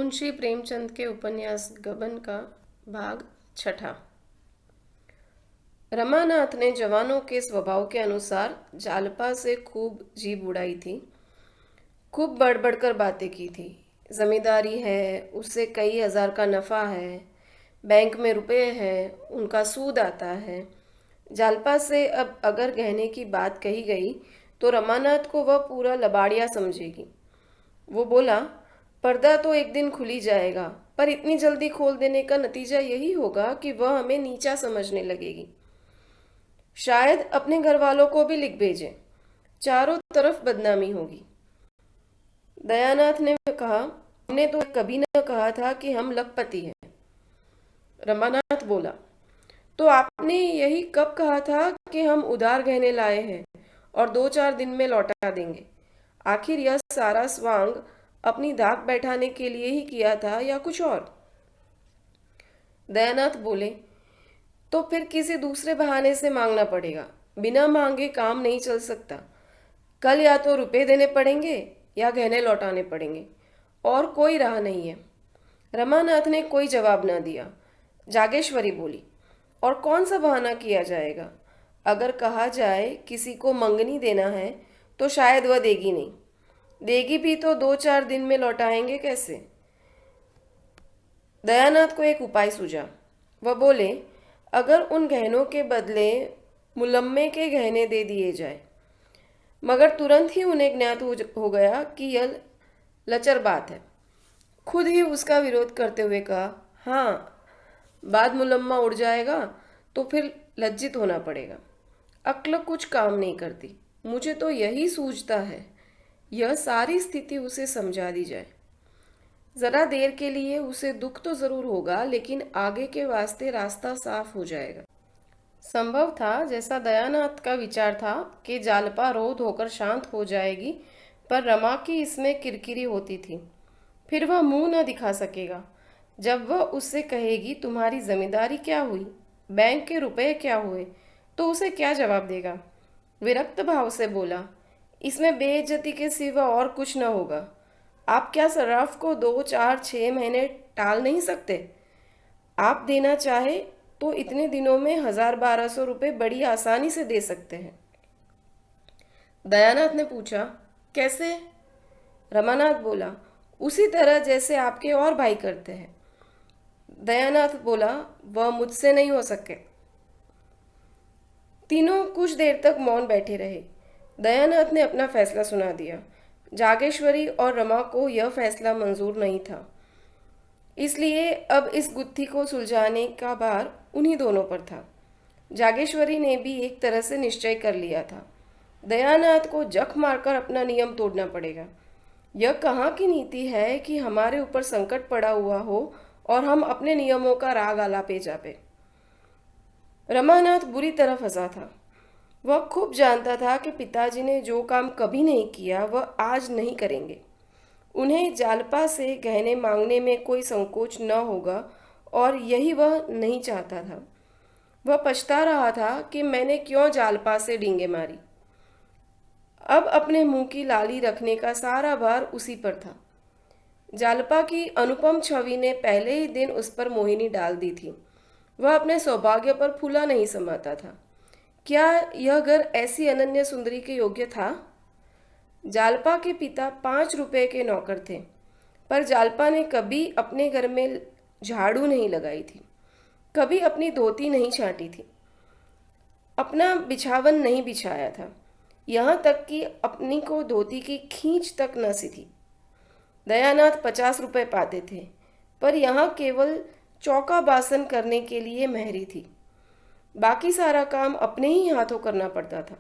मुंशी प्रेमचंद के उपन्यास गबन का भाग छठा। रमानाथ ने जवानों के स्वभाव के अनुसार जालपा से खूब जीभ उड़ाई थी। खूब बढ़ बढ़कर बातें की थी। जमींदारी है, उससे कई हजार का नफ़ा है, बैंक में रुपए हैं, उनका सूद आता है। जालपा से अब अगर गहने की बात कही गई तो रमानाथ को वह पूरा लबाड़िया समझेगी। वो बोला, पर्दा तो एक दिन खुल ही जाएगा, पर इतनी जल्दी खोल देने का नतीजा यही होगा कि वह हमें नीचा समझने लगेगी। शायद अपने घर वालों को भी लिख भेजे, चारों तरफ बदनामी होगी। दयानाथ ने कहा, हमने तो कभी न कहा था कि हम लखपति हैं। रमानाथ बोला, तो आपने यही कब कहा था कि हम उधार गहने लाए हैं और 2-4 दिन में लौटा देंगे? आखिर यह सारा स्वांग अपनी धाक बैठाने के लिए ही किया था या कुछ और? दयानाथ बोले, तो फिर किसी दूसरे बहाने से मांगना पड़ेगा। बिना मांगे काम नहीं चल सकता। कल या तो रुपए देने पड़ेंगे या गहने लौटाने पड़ेंगे, और कोई राह नहीं है। रमानाथ ने कोई जवाब ना दिया। जागेश्वरी बोली, और कौन सा बहाना किया जाएगा? अगर कहा जाए किसी को मंगनी देना है तो शायद वह देगी नहीं। देगी भी तो 2-4 दिन में लौटाएंगे कैसे? दयानाथ को एक उपाय सूझा। वह बोले, अगर उन गहनों के बदले मुलम्मे के गहने दे दिए जाए। मगर तुरंत ही उन्हें ज्ञात हो गया कि यह लचर बात है। खुद ही उसका विरोध करते हुए कहा, हाँ, बाद मुलम्मा उड़ जाएगा तो फिर लज्जित होना पड़ेगा। अक्ल कुछ काम नहीं करती। मुझे तो यही सूझता है, यह सारी स्थिति उसे समझा दी जाए। जरा देर के लिए उसे दुख तो जरूर होगा, लेकिन आगे के वास्ते रास्ता साफ हो जाएगा। संभव था, जैसा दयानाथ का विचार था, कि जालपा रोध होकर शांत हो जाएगी, पर रमा की इसमें किरकिरी होती थी। फिर वह मुंह न दिखा सकेगा। जब वह उससे कहेगी, तुम्हारी जमींदारी क्या हुई, बैंक के रुपए क्या हुए, तो उसे क्या जवाब देगा? विरक्त भाव से बोला, इसमें बेइज्जती के सिवा और कुछ न होगा। आप क्या सर्राफ को 2-4-6 महीने टाल नहीं सकते? आप देना चाहे तो इतने दिनों में 1000-1200 रुपये बड़ी आसानी से दे सकते हैं। दयानाथ ने पूछा, कैसे? रमानाथ बोला, उसी तरह जैसे आपके और भाई करते हैं। दयानाथ बोला, वह मुझसे नहीं हो सके। तीनों कुछ देर तक मौन बैठे रहे। दयानाथ ने अपना फैसला सुना दिया। जागेश्वरी और रमा को यह फैसला मंजूर नहीं था, इसलिए अब इस गुत्थी को सुलझाने का भार उन्हीं दोनों पर था। जागेश्वरी ने भी एक तरह से निश्चय कर लिया था। दयानाथ को जख मारकर अपना नियम तोड़ना पड़ेगा। यह कहाँ की नीति है कि हमारे ऊपर संकट पड़ा हुआ हो और हम अपने नियमों का राग आलापे जापे। रमानाथ बुरी तरह फंसा था। वह खूब जानता था कि पिताजी ने जो काम कभी नहीं किया वह आज नहीं करेंगे। उन्हें जालपा से गहने मांगने में कोई संकोच न होगा, और यही वह नहीं चाहता था। वह पछता रहा था कि मैंने क्यों जालपा से डींगे मारी। अब अपने मुंह की लाली रखने का सारा भार उसी पर था। जालपा की अनुपम छवि ने पहले ही दिन उस पर मोहिनी डाल दी थी। वह अपने सौभाग्य पर फूला नहीं समाता था। क्या यह घर ऐसी अनन्य सुंदरी के योग्य था? जालपा के पिता 5 रुपए के नौकर थे, पर जालपा ने कभी अपने घर में झाड़ू नहीं लगाई थी, कभी अपनी धोती नहीं छाटी थी, अपना बिछावन नहीं बिछाया था, यहाँ तक कि अपनी को धोती की खींच तक न सी थी। दयानाथ 50 रुपए पाते थे, पर यहाँ केवल चौका बासन करने के लिए महरी थी। बाकी सारा काम अपने ही हाथों करना पड़ता था।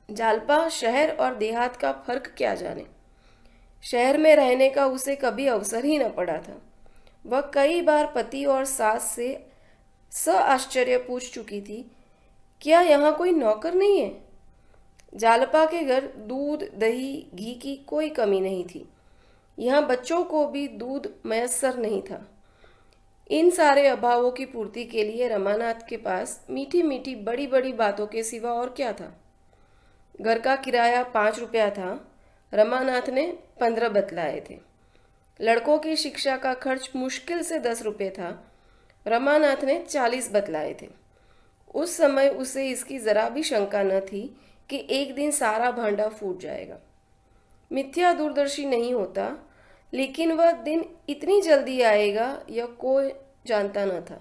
जालपा शहर और देहात का फर्क क्या जाने। शहर में रहने का उसे कभी अवसर ही न पड़ा था। वह कई बार पति और सास से आश्चर्य पूछ चुकी थी, क्या यहाँ कोई नौकर नहीं है? जालपा के घर दूध, दही, घी की कोई कमी नहीं थी। यहाँ बच्चों को भी दूध मयस्सर नहीं था। इन सारे अभावों की पूर्ति के लिए रमानाथ के पास मीठी मीठी बड़ी बड़ी बातों के सिवा और क्या था? घर का किराया 5 रुपया था। रमानाथ ने 15 बतलाए थे। लड़कों की शिक्षा का खर्च मुश्किल से 10 रुपये था। रमानाथ ने 40 बतलाए थे। उस समय उसे इसकी जरा भी शंका न थी कि एक दिन सारा भांडा फूट जाएगा। मिथ्या दूरदर्शी नहीं होता, लेकिन वह दिन इतनी जल्दी आएगा यह कोई जानता न था।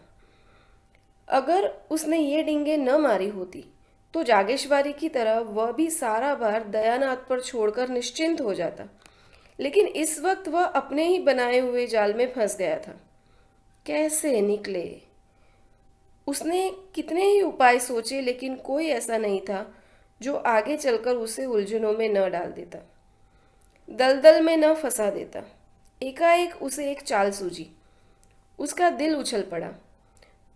अगर उसने ये डींगे न मारी होती तो जागेश्वरी की तरह वह भी सारा भार दयानाथ पर छोड़कर निश्चिंत हो जाता। लेकिन इस वक्त वह अपने ही बनाए हुए जाल में फंस गया था। कैसे निकले? उसने कितने ही उपाय सोचे, लेकिन कोई ऐसा नहीं था जो आगे चलकर उसे उलझनों में न डाल देता, दलदल में न फंसा देता। एकाएक उसे एक चाल सूझी। उसका दिल उछल पड़ा,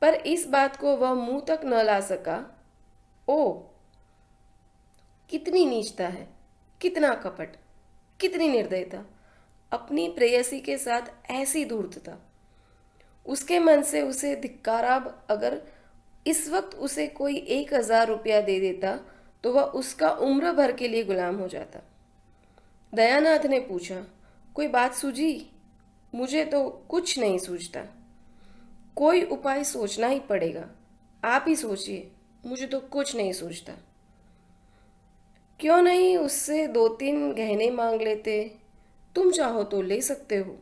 पर इस बात को वह मुंह तक न ला सका। ओ, कितनी नीचता है, कितना कपट, कितनी निर्दयता! अपनी प्रेयसी के साथ ऐसी धूर्तता! उसके मन से उसे धिक्कारा। अगर इस वक्त उसे कोई 1,000 रुपया दे देता तो वह उसका उम्र भर के लिए गुलाम हो जाता। दयानाथ ने पूछा, कोई बात सूझी? मुझे तो कुछ नहीं सूझता। कोई उपाय सोचना ही पड़ेगा। आप ही सोचिए, मुझे तो कुछ नहीं सूझता। क्यों नहीं उससे 2-3 गहने मांग लेते? तुम चाहो तो ले सकते हो।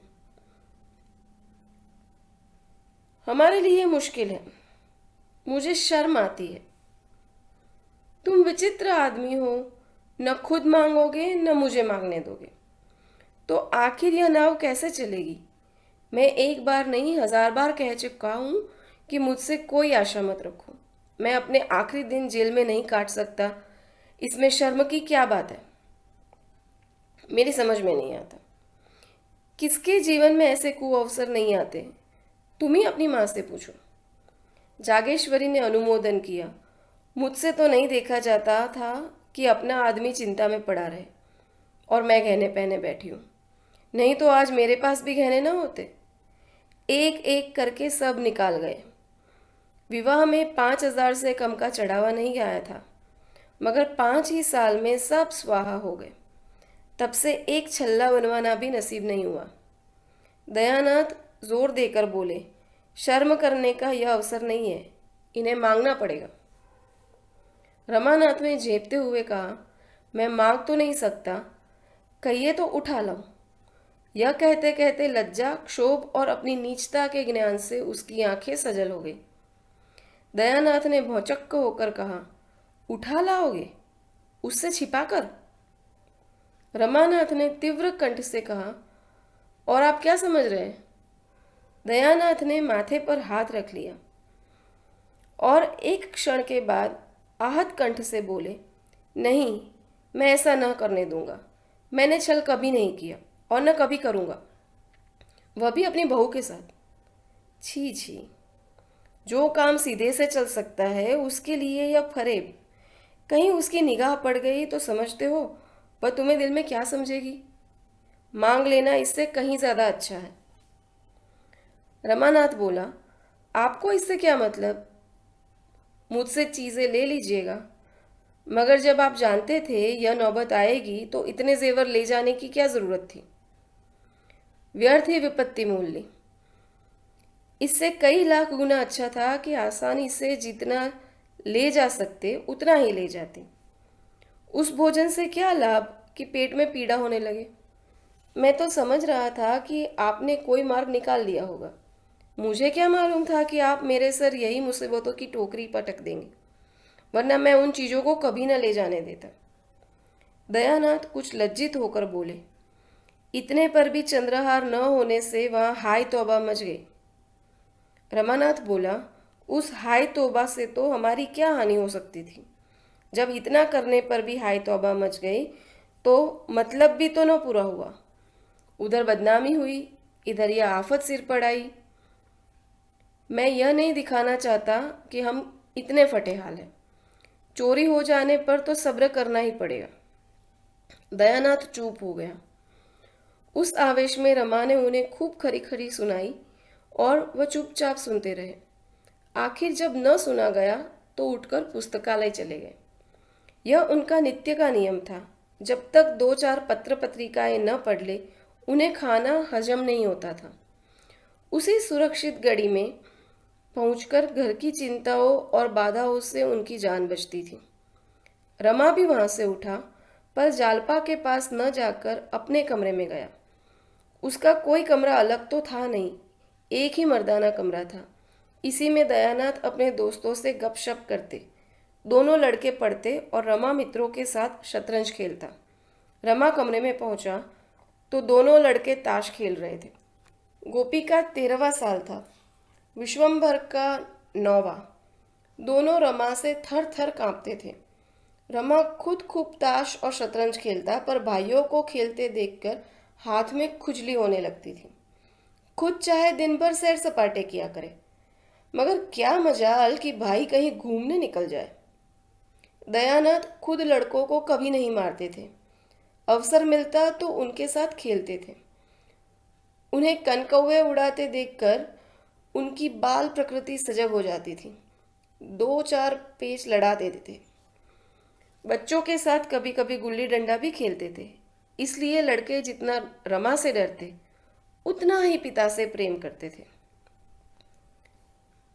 हमारे लिए मुश्किल है, मुझे शर्म आती है। तुम विचित्र आदमी हो, न खुद मांगोगे न मुझे मांगने दोगे, तो आखिर यह नाव कैसे चलेगी? मैं एक बार नहीं 1000 बार कह चुका हूं कि मुझसे कोई आशा मत रखो। मैं अपने आखिरी दिन जेल में नहीं काट सकता, इसमें शर्म की क्या बात है? मेरी समझ में नहीं आता। किसके जीवन में ऐसे कुअवसर नहीं आते? तुम ही अपनी माँ से पूछो। जागेश्वरी ने अनुमोदन किया। मुझसे तो नहीं देखा जाता था कि अपना आदमी चिंता में पड़ा रहे और मैं गहने पहने बैठी हूँ। नहीं तो आज मेरे पास भी गहने ना होते। एक एक करके सब निकाल गए। विवाह में 5,000 से कम का चढ़ावा नहीं आया था, मगर 5 ही साल में सब स्वाहा हो गए। तब से एक छल्ला बनवाना भी नसीब नहीं हुआ। दयानाथ जोर देकर बोले, शर्म करने का यह अवसर नहीं है, इन्हें मांगना पड़ेगा। रमानाथ ने झेपते हुए कहा, मैं मांग तो नहीं सकता, कहिए तो उठा लाऊं। यह कहते कहते लज्जा, क्षोभ और अपनी नीचता के ज्ञान से उसकी आंखें सजल हो गई। दयानाथ ने भौचक्क होकर कहा, उठा लाओगे? उससे छिपाकर? रमानाथ ने तीव्र कंठ से कहा, और आप क्या समझ रहे हैं? दयानाथ ने माथे पर हाथ रख लिया और एक क्षण के बाद आहत कंठ से बोले, नहीं, मैं ऐसा न करने दूंगा। मैंने छल कभी नहीं किया और न कभी करूंगा, वह भी अपनी बहू के साथ। छी छी, जो काम सीधे से चल सकता है उसके लिए यह फरेब। कहीं उसकी निगाह पड़ गई तो समझते हो वह तुम्हें दिल में क्या समझेगी? मांग लेना इससे कहीं ज़्यादा अच्छा है। रमानाथ बोला, आपको इससे क्या मतलब? मुझसे चीज़ें ले लीजिएगा, मगर जब आप जानते थे यह नौबत आएगी तो इतने जेवर ले जाने की क्या ज़रूरत थी? व्यर्थ ही विपत्ति मोल ली। इससे कई लाख गुना अच्छा था कि आसानी से जितना ले जा सकते उतना ही ले जाते। उस भोजन से क्या लाभ कि पेट में पीड़ा होने लगे। मैं तो समझ रहा था कि आपने कोई मार्ग निकाल लिया होगा। मुझे क्या मालूम था कि आप मेरे सर यही मुसीबतों की टोकरी पटक देंगे, वरना मैं उन चीज़ों को कभी न ले जाने देता। दयानाथ कुछ लज्जित होकर बोले, इतने पर भी चंद्रहार न होने से वहाँ हाय तौबा मच गई। रमानाथ बोला, उस हाय तौबा से तो हमारी क्या हानि हो सकती थी? जब इतना करने पर भी हाय तौबा मच गई तो मतलब भी तो न पूरा हुआ। उधर बदनामी हुई, इधर यह आफत सिर पर आई। मैं यह नहीं दिखाना चाहता कि हम इतने फटे हाल हैं। चोरी हो जाने पर तो सब्र करना ही पड़ेगा। दयानाथ चुप हो गया। उस आवेश में रमा ने उन्हें खूब खरी खरी सुनाई और वह चुपचाप सुनते रहे। आखिर जब न सुना गया तो उठकर पुस्तकालय चले गए। यह उनका नित्य का नियम था। जब तक 2-4 पत्र पत्रिकाएं न पढ़ ले उन्हें खाना हजम नहीं होता था। उसी सुरक्षित घड़ी में पहुंचकर घर की चिंताओं और बाधाओं से उनकी जान बचती थी। रमा भी वहां से उठा, पर जालपा के पास न जाकर अपने कमरे में गया। उसका कोई कमरा अलग तो था नहीं, एक ही मर्दाना कमरा था। इसी में दयानाथ अपने दोस्तों से गपशप करते, दोनों लड़के पढ़ते और रमा मित्रों के साथ शतरंज खेलता। रमा कमरे में पहुंचा तो दोनों लड़के ताश खेल रहे थे। गोपी का 13वां साल था, विश्वंभर का 9वां। दोनों रमा से थर थर कांपते थे। रमा खुद खूब ताश और शतरंज खेलता, पर भाइयों को खेलते देखकर हाथ में खुजली होने लगती थी। खुद चाहे दिन भर सैर सपाटे किया करे, मगर क्या मजाल कि भाई कहीं घूमने निकल जाए। दयानाथ खुद लड़कों को कभी नहीं मारते थे। अवसर मिलता तो उनके साथ खेलते थे। उन्हें कनकौवे उड़ाते देखकर उनकी बाल प्रकृति सजग हो जाती थी। 2-4 पेच लड़ा देते थे। बच्चों के साथ कभी कभी गुल्ली डंडा भी खेलते थे। इसलिए लड़के जितना रमा से डरते, उतना ही पिता से प्रेम करते थे।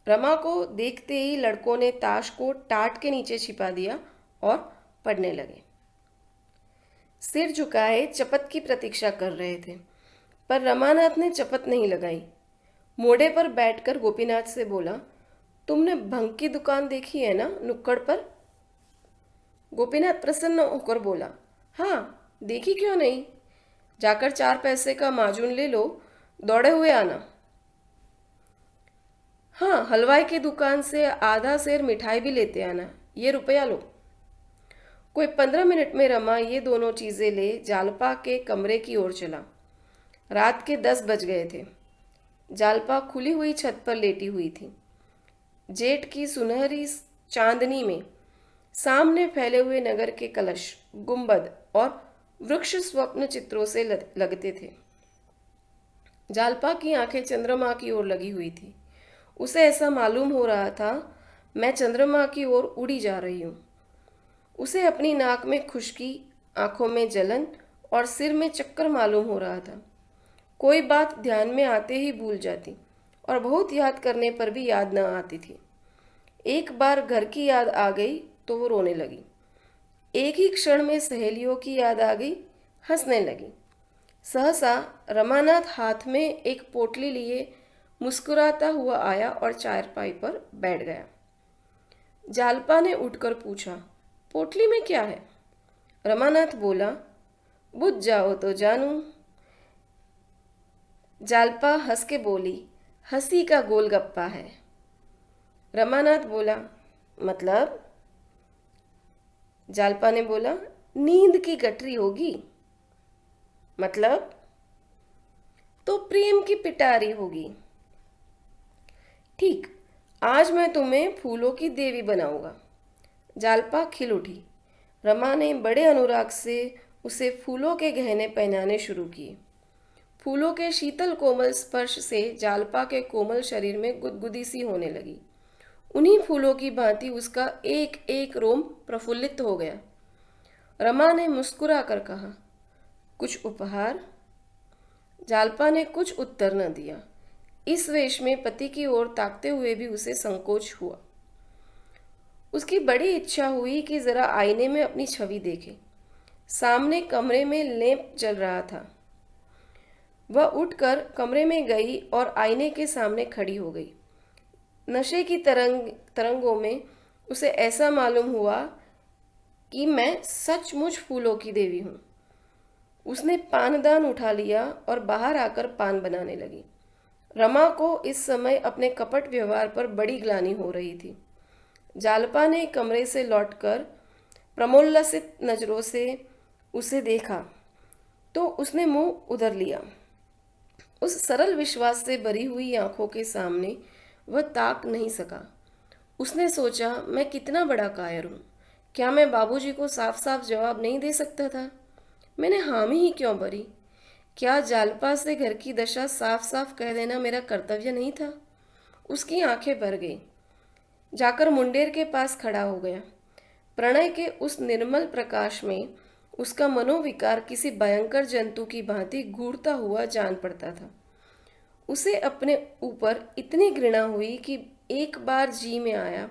रमा को देखते ही लड़कों ने ताश को टाट के नीचे छिपा दिया और पढ़ने लगे। सिर झुकाए चपत की प्रतीक्षा कर रहे थे, पर रमानाथ ने चपत नहीं लगाई। मोड़े पर बैठकर गोपीनाथ से बोला, तुमने भंग की दुकान देखी है ना नुक्कड़ पर? गोपीनाथ प्रसन्न होकर बोला, हाँ देखी क्यों नहीं। जाकर 4 पैसे का माजून ले लो, दौड़े हुए आना। हाँ, हलवाई की दुकान से आधा सेर मिठाई भी लेते आना, ये रुपया लो। कोई 15 मिनट में रमा ये दोनों चीज़ें ले जालपा के कमरे की ओर चला। रात के 10 बज गए थे। जालपा खुली हुई छत पर लेटी हुई थी। जेठ की सुनहरी चांदनी में सामने फैले हुए नगर के कलश, गुंबद और वृक्ष स्वप्न चित्रों से लगते थे। जालपा की आंखें चंद्रमा की ओर लगी हुई थी। उसे ऐसा मालूम हो रहा था, मैं चंद्रमा की ओर उड़ी जा रही हूँ। उसे अपनी नाक में खुश्की, आंखों में जलन और सिर में चक्कर मालूम हो रहा था। कोई बात ध्यान में आते ही भूल जाती और बहुत याद करने पर भी याद न आती थी। एक बार घर की याद आ गई तो वो रोने लगी। एक ही क्षण में सहेलियों की याद आ गई, हंसने लगी। सहसा रमानाथ हाथ में एक पोटली लिए मुस्कुराता हुआ आया और चारपाई पर बैठ गया। जालपा ने उठकर पूछा, पोटली में क्या है? रमानाथ बोला, बुझ जाओ तो जानू। जालपा हंस के बोली, हंसी का गोलगप्पा है। रमानाथ बोला, मतलब? जालपा ने बोला, नींद की गठरी होगी। मतलब? तो प्रेम की पिटारी होगी। ठीक, आज मैं तुम्हें फूलों की देवी बनाऊंगा। जालपा खिल उठी। रमा ने बड़े अनुराग से उसे फूलों के गहने पहनाने शुरू किए। फूलों के शीतल कोमल स्पर्श से जालपा के कोमल शरीर में गुदगुदी सी होने लगी। उन्हीं फूलों की भांति उसका एक एक रोम प्रफुल्लित हो गया। रमा ने मुस्कुरा कर कहा, कुछ उपहार? जालपा ने कुछ उत्तर न दिया। इस वेश में पति की ओर ताकते हुए भी उसे संकोच हुआ। उसकी बड़ी इच्छा हुई कि जरा आईने में अपनी छवि देखे। सामने कमरे में लैंप जल रहा था। वह उठकर कमरे में गई और आईने के सामने खड़ी हो गई। नशे की तरंगों में उसे ऐसा मालूम हुआ कि मैं सचमुच फूलों की देवी हूँ। उसने पानदान उठा लिया और बाहर आकर पान बनाने लगी। रमा को इस समय अपने कपट व्यवहार पर बड़ी ग्लानि हो रही थी। जालपा ने कमरे से लौटकर प्रमोल्लसित नजरों से उसे देखा तो उसने मुंह उधर लिया। उस सरल विश्वास से भरी हुई आंखों के सामने वह ताक नहीं सका। उसने सोचा, मैं कितना बड़ा कायर हूँ। क्या मैं बाबूजी को साफ साफ जवाब नहीं दे सकता था? मैंने हामी ही क्यों भरी? क्या जालपा से घर की दशा साफ साफ कह देना मेरा कर्तव्य नहीं था? उसकी आंखें भर गई। जाकर मुंडेर के पास खड़ा हो गया। प्रणय के उस निर्मल प्रकाश में उसका मनोविकार किसी भयंकर जंतु की भांति घूरता हुआ जान पड़ता था। उसे अपने ऊपर इतनी घृणा हुई कि एक बार जी में आया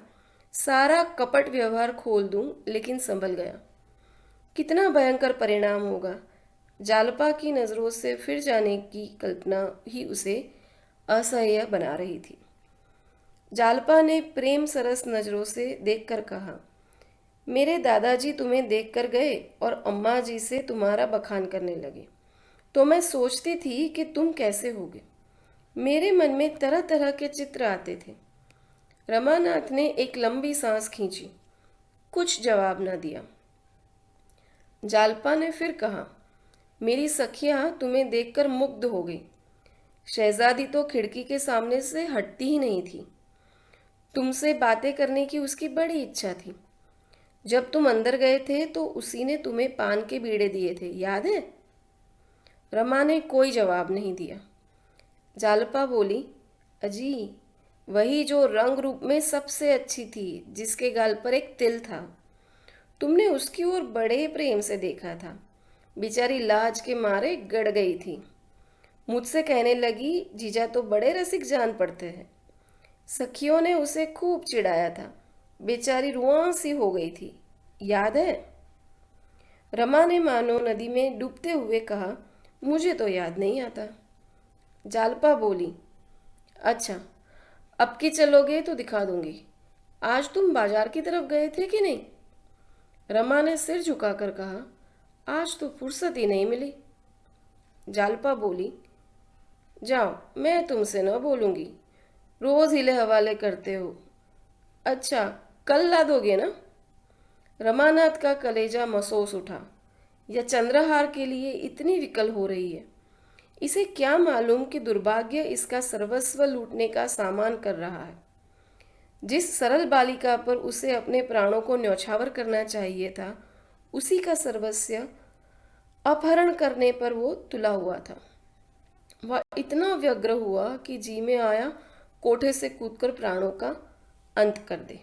सारा कपट व्यवहार खोल दूं, लेकिन संभल गया। कितना भयंकर परिणाम होगा। जालपा की नज़रों से फिर जाने की कल्पना ही उसे असह्य बना रही थी। जालपा ने प्रेम सरस नज़रों से देखकर कहा, मेरे दादाजी तुम्हें देखकर गए और अम्मा जी से तुम्हारा बखान करने लगे, तो मैं सोचती थी कि तुम कैसे होगे। मेरे मन में तरह तरह के चित्र आते थे। रमानाथ ने एक लंबी सांस खींची, कुछ जवाब न दिया। जालपा ने फिर कहा, मेरी सखियां तुम्हें देखकर मुग्ध हो गई। शहजादी तो खिड़की के सामने से हटती ही नहीं थी। तुमसे बातें करने की उसकी बड़ी इच्छा थी। जब तुम अंदर गए थे तो उसी ने तुम्हें पान के बीड़े दिए थे, याद है? रमा ने कोई जवाब नहीं दिया। जालपा बोली, अजी, वही जो रंग रूप में सबसे अच्छी थी, जिसके गाल पर एक तिल था। तुमने उसकी ओर बड़े प्रेम से देखा था। बेचारी लाज के मारे गड़ गई थी। मुझसे कहने लगी, जीजा तो बड़े रसिक जान पड़ते हैं। सखियों ने उसे खूब चिढ़ाया था। बेचारी रुआं सी हो गई थी, याद है? रमा ने मानो नदी में डूबते हुए कहा, मुझे तो याद नहीं आता। जालपा बोली, अच्छा, अब की चलोगे तो दिखा दूंगी। आज तुम बाजार की तरफ गए थे कि नहीं? रमा ने सिर झुकाकर कहा, आज तो फुर्सत ही नहीं मिली। जालपा बोली, जाओ, मैं तुमसे न बोलूँगी। रोज़ हिले हवाले करते हो। अच्छा, कल ला दोगे ना? रमानाथ का कलेजा महसूस उठा। यह चंद्रहार के लिए इतनी विकल हो रही है। इसे क्या मालूम कि दुर्भाग्य इसका सर्वस्व लूटने का सामान कर रहा है। जिस सरल बालिका पर उसे अपने प्राणों को न्यौछावर करना चाहिए था, उसी का सर्वस्व अपहरण करने पर वो तुला हुआ था। वह इतना व्यग्र हुआ कि जी में आया कोठे से कूदकर प्राणों का अंत कर दे।